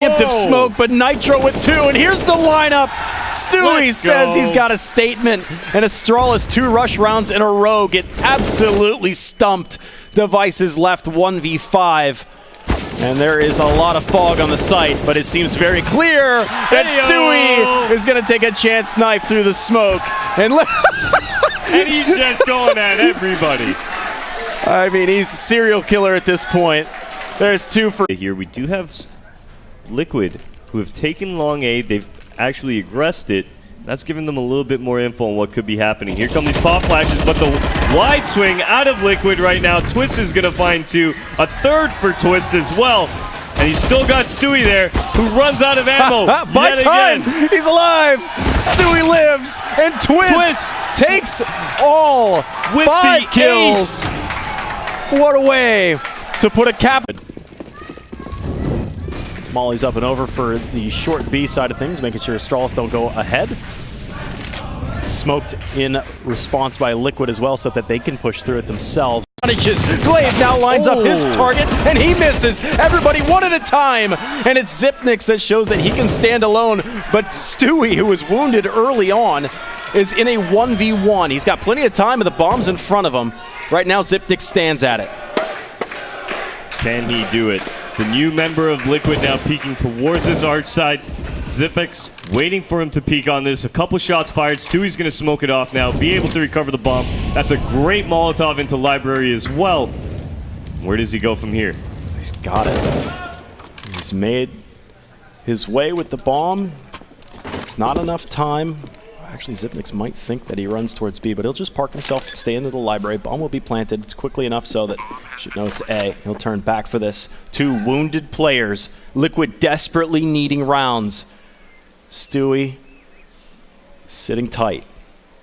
Preemptive smoke, but Nitro with 2, and here's the lineup. Stewie says he's got a statement, and Astralis 2 rush rounds in a row get absolutely stumped. Devices left 1v5, and there is a lot of fog on the site, but it seems very clear that Stewie is going to take a chance knife through the smoke. And he's just going at everybody. I mean, he's a serial killer at this point. There's 2 for here. We do have Liquid, who have taken long A. They've actually aggressed it. That's giving them a little bit more info on what could be happening. Here come these pop flashes, but the wide swing out of Liquid right now. Twist is going to find 2. A third for Twist as well. And he's still got Stewie there, who runs out of ammo. By time, he's alive. Stewie lives, and Twist takes all with 5 kills. What a way to put a cap. Molly's up and over for the short B side of things, making sure Astralis don't go ahead. Smoked in response by Liquid as well, so that they can push through it themselves. Glaive now lines up his target, and he misses. Everybody one at a time, and it's Zipnix that shows that he can stand alone. But Stewie, who was wounded early on, is in a 1v1. He's got plenty of time, and the bomb's in front of him. Right now, Zipnix stands at it. Can he do it? The new member of Liquid now peeking towards his arch side. Zipnix waiting for him to peek on this. A couple shots fired. Stewie's going to smoke it off now. Be able to recover the bomb. That's a great Molotov into library as well. Where does he go from here? He's got it. He's made his way with the bomb. It's not enough time. Actually, Zipnix might think that he runs towards B, but he'll just park himself, stay into the library. Bomb will be planted. It's quickly enough so that you should know it's A. He'll turn back for this. 2 wounded players. Liquid desperately needing rounds. Stewie sitting tight.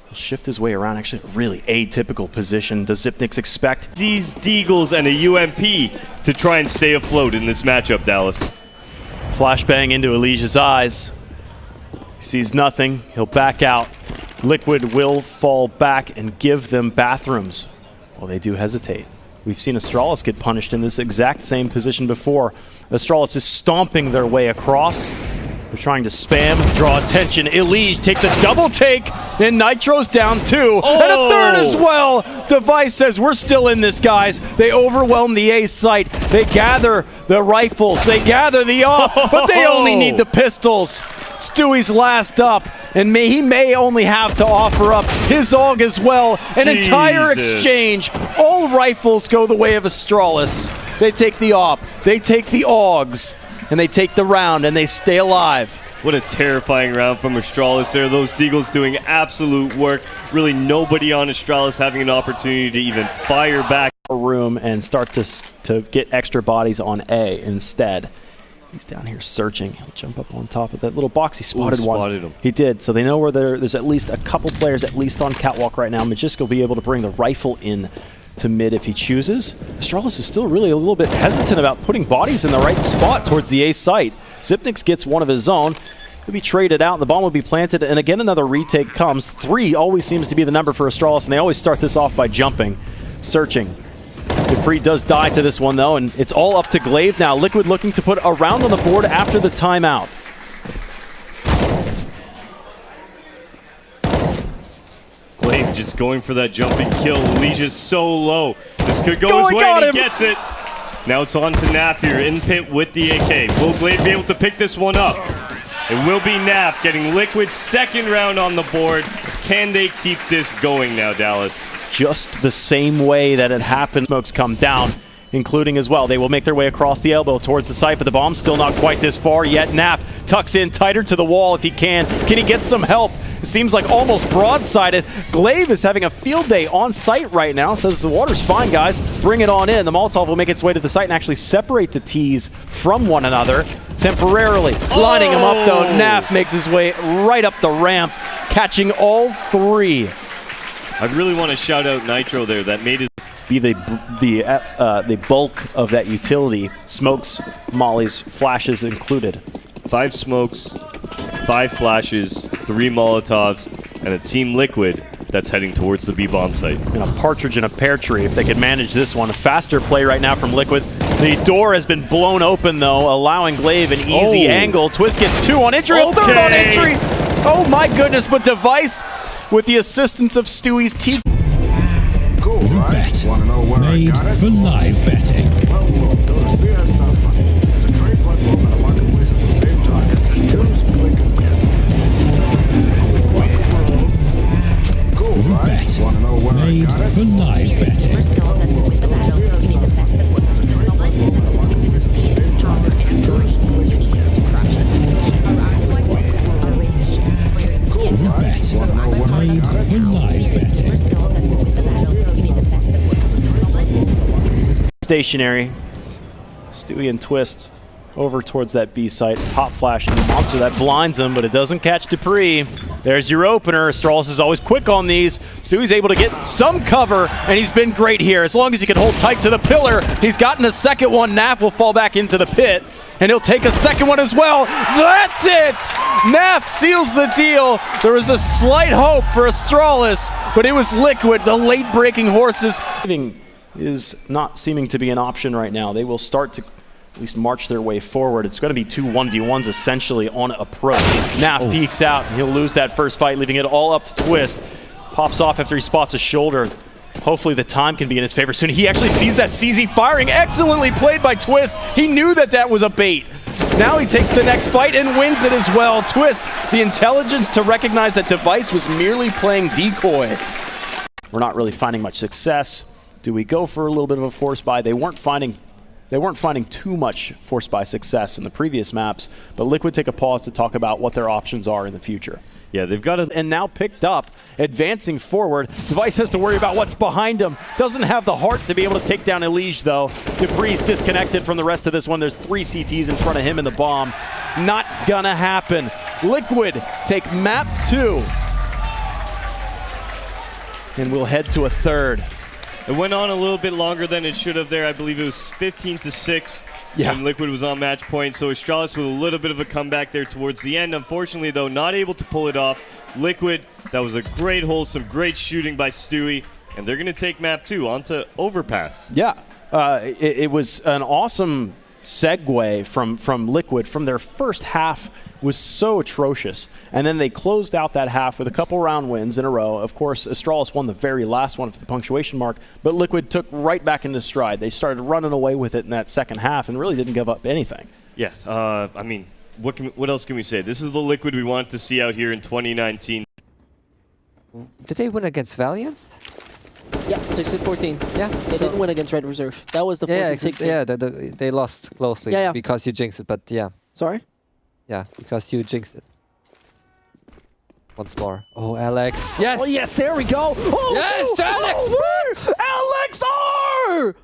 He'll shift his way around. Actually, a really atypical position. Does Zipnix expect these Deagles and a UMP to try and stay afloat in this matchup, Dallas? Flashbang into Elijah's eyes. He sees nothing. He'll back out. Liquid will fall back and give them bathrooms. Well, they do hesitate. We've seen Astralis get punished in this exact same position before. Astralis is stomping their way across. They're trying to spam, draw attention. Elige takes a double take, and Nitro's down 2, and a third as well. Device says, we're still in this, guys. They overwhelm the A site. They gather the rifles. They gather the AWP, but they only need the pistols. Stewie's last up, and he may only have to offer up his AUG as well. An entire exchange. All rifles go the way of Astralis. They take the AWP, they take the AUGs, and they take the round, and they stay alive. What a terrifying round from Astralis there. Those Deagles doing absolute work. Really nobody on Astralis having an opportunity to even fire back. Room and start to get extra bodies on A instead. He's down here searching. He'll jump up on top of that little box. He spotted one. He did. So they know where there's at least a couple players at least on catwalk right now. Magisk will be able to bring the rifle in to mid if he chooses. Astralis is still really a little bit hesitant about putting bodies in the right spot towards the A site. Zipnix gets one of his own. He'll be traded out, and the bomb will be planted, and again another retake comes. 3 always seems to be the number for Astralis, and they always start this off by jumping, searching. Dupree does die to this one, though, and it's all up to Glaive now. Liquid looking to put a round on the board after the timeout. Glaive just going for that jumping kill. Elijah's so low. This could go his way, and he gets it. Now it's on to Nap here in pit with the AK. Will Glaive be able to pick this one up? It will be Nap getting Liquid's 2nd round on the board. Can they keep this going now, Dallas? Just the same way that it happened. Smokes come down, including as well. They will make their way across the elbow towards the site, but the bomb's still not quite this far yet. Nap tucks in tighter to the wall if he can. Can he get some help? It seems like almost broadsided. Glaive is having a field day on site right now. Says the water's fine, guys. Bring it on in. The Molotov will make its way to the site and actually separate the T's from one another temporarily. Lining him up, though. Nap makes his way right up the ramp, catching all 3. I really want to shout out Nitro there. That made his be the bulk of that utility. Smokes, mollies, flashes included. 5 smokes, 5 flashes, 3 Molotovs, and a Team Liquid that's heading towards the B-bomb site. And a partridge in a pear tree if they could manage this one. A faster play right now from Liquid. The door has been blown open, though, allowing Glaive an easy angle. Twist gets 2 on entry, a third on entry. Oh my goodness, but Device, with the assistance of Stewie's team. Cool, right? Bet. Made for live betting. Well, go to CS.money. It's a trade platform and a marketplace at the same time. Just choose, click, and get. Cool, right? Bet. Want to know where Made I got it? for live betting. First know that to win the battle, you need the best equipment. This noble system gives you the speed, power, and durability you need to crush the competition. Our iBUYPOWER systems are ready to ship for your immediate Bet. Go to iBUYPOWER.com Made for live betting. First know that to win the battle, you need the best equipment. This noble system gives you the speed. Stationary. Stewie and Twist over towards that B site. Pop flash and monster that blinds him, but it doesn't catch Dupree. There's your opener. Astralis is always quick on these. Stewie's able to get some cover, and he's been great here. As long as he can hold tight to the pillar, he's gotten a second one. Naf will fall back into the pit, and he'll take a second one as well. That's it! Naf seals the deal. There was a slight hope for Astralis, but it was Liquid, the late-breaking horses. Is not seeming to be an option right now. They will start to at least march their way forward. It's going to be 2 1v1s essentially on approach. Naf peeks out. He'll lose that first fight, leaving it all up to Twist. Pops off after he spots a shoulder. Hopefully the time can be in his favor soon. He actually sees that CZ firing. Excellently played by Twist. He knew that that was a bait. Now he takes the next fight and wins it as well. Twist, the intelligence to recognize that Device was merely playing decoy. We're not really finding much success. Do we go for a little bit of a force buy? They weren't finding too much force buy success in the previous maps, but Liquid take a pause to talk about what their options are in the future. Yeah, they've got And now picked up, advancing forward. Device has to worry about what's behind him. Doesn't have the heart to be able to take down Elige, though. Dupree's disconnected from the rest of this one. There's 3 CTs in front of him in the bomb. Not gonna happen. Liquid take map 2. And we'll head to a third. It went on a little bit longer than it should have there. I believe it was 15-6 when Liquid was on match point. So Astralis with a little bit of a comeback there towards the end. Unfortunately, though, not able to pull it off. Liquid, that was a great hole, some great shooting by Stewie. And they're going to take map 2 onto Overpass. Yeah, it was an awesome segue from Liquid. From their first half was so atrocious, and then they closed out that half with a couple round wins in a row. Of course, Astralis won the very last one for the punctuation mark, but Liquid took right back into stride. They started running away with it in that second half and really didn't give up anything. Yeah, I mean, what else can we say? This is the Liquid we wanted to see out here in 2019. Did they win against Valiant? Yeah, 16-14. Yeah. They didn't win against Red Reserve. That was the 14-16. Yeah, they lost closely because you jinxed it, but yeah. Sorry? Yeah, because you jinxed it. Once more. Oh, Alex. Yes! Oh, yes, there we go! Oh, yes, dude, Alex! Alex R!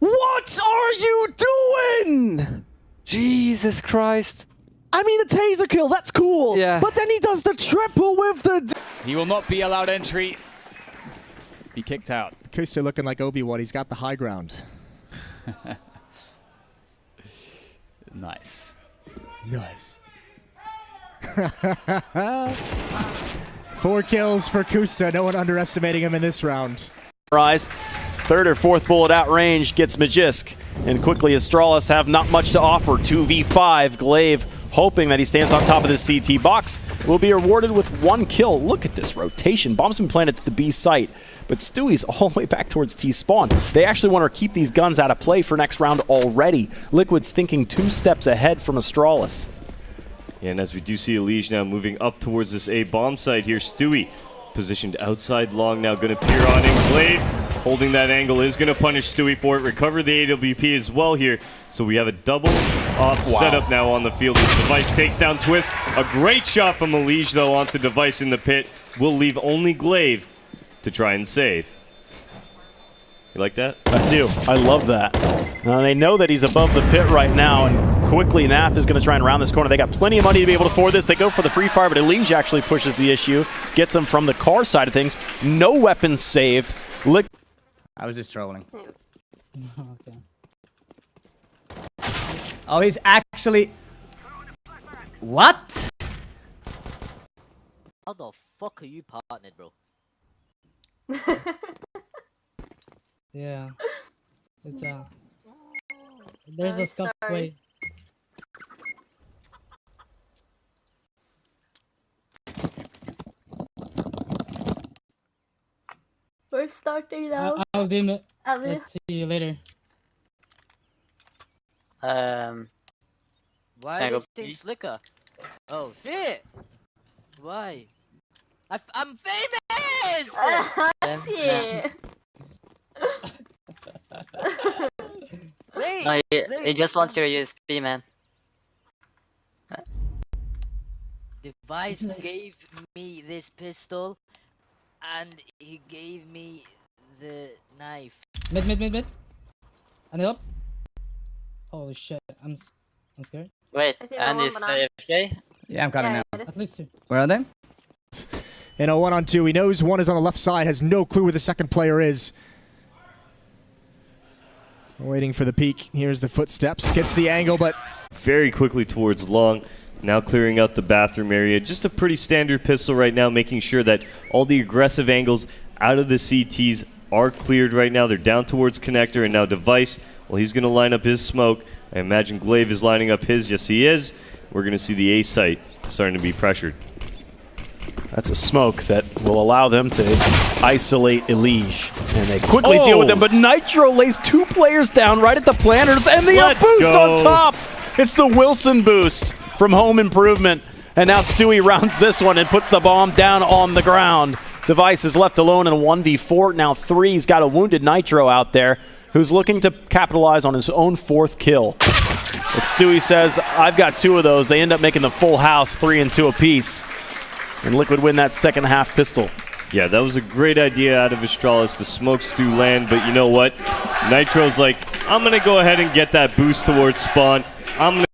What are you doing? Jesus Christ. I mean, a taser kill, that's cool. Yeah. But then he does the triple with the... He will not be allowed entry. Be kicked out. Kuster looking like Obi-Wan. He's got the high ground. Nice. Nice. 4 kills for Kusta. No one underestimating him in this round. Third or fourth bullet out range gets Magisk, and quickly Astralis have not much to offer. 2v5. Glaive, hoping that he stands on top of this CT box, will be rewarded with 1 kill. Look at this rotation. Bomb's been planted to the B site, but Stewie's all the way back towards T spawn. They actually want to keep these guns out of play for next round already. Liquid's thinking 2 steps ahead from Astralis. Yeah, and as we do see Elige now moving up towards this A bomb site here, Stewie positioned outside long now, going to peer on in. Glaive holding that angle is going to punish Stewie for it. Recover the AWP as well here. So we have a double off setup now on the field. Device takes down Twist. A great shot from Elige though onto Device in the pit. Will leave only Glaive to try and save. You like that? I do. I love that. They know that he's above the pit right now, and quickly Naf is going to try and round this corner. They got plenty of money to be able to afford this. They go for the free fire, but Elige actually pushes the issue, gets him from the car side of things. No weapons saved. I was just trolling. Okay. Oh, he's actually... What? How the fuck are you partnered, bro? Yeah. It's There's a scuff way. We're starting now. I'll dim it. Abby. Let's see you later. Why this thing slicker? Oh shit! Why? I'm famous! Shit. Wait, No, he just wants your USP, man. Device gave me this pistol, and he gave me the knife. Mid. And up. Holy shit! I'm scared. Wait, I see and one is banana. AFK? Yeah, I'm coming now. At least two. Where are they? In a 1-on-2, he knows one is on the left side, has no clue where the second player is. Waiting for the peek. Here's the footsteps. Gets the angle, but Very quickly towards long. Now clearing out the bathroom area. Just a pretty standard pistol right now, making sure that all the aggressive angles out of the CTs are cleared right now. They're down towards connector, and now Device, well, he's going to line up his smoke. I imagine Glaive is lining up his. Yes, he is. We're going to see the A site starting to be pressured. That's a smoke that will allow them to isolate Elige. And they quickly deal with them, but Nitro lays 2 players down right at the planters, and the Let's boost go. on top! It's the Wilson boost from Home Improvement. And now Stewie rounds this one and puts the bomb down on the ground. Device is left alone in a 1v4. Now 3. He's got a wounded Nitro out there who's looking to capitalize on his own 4th kill. But Stewie says, I've got 2 of those. They end up making the full house, 3 and 2 apiece. And Liquid win that second half pistol. Yeah, that was a great idea out of Astralis. The smokes do land, but you know what? Nitro's like, I'm going to go ahead and get that boost towards spawn. I'm going to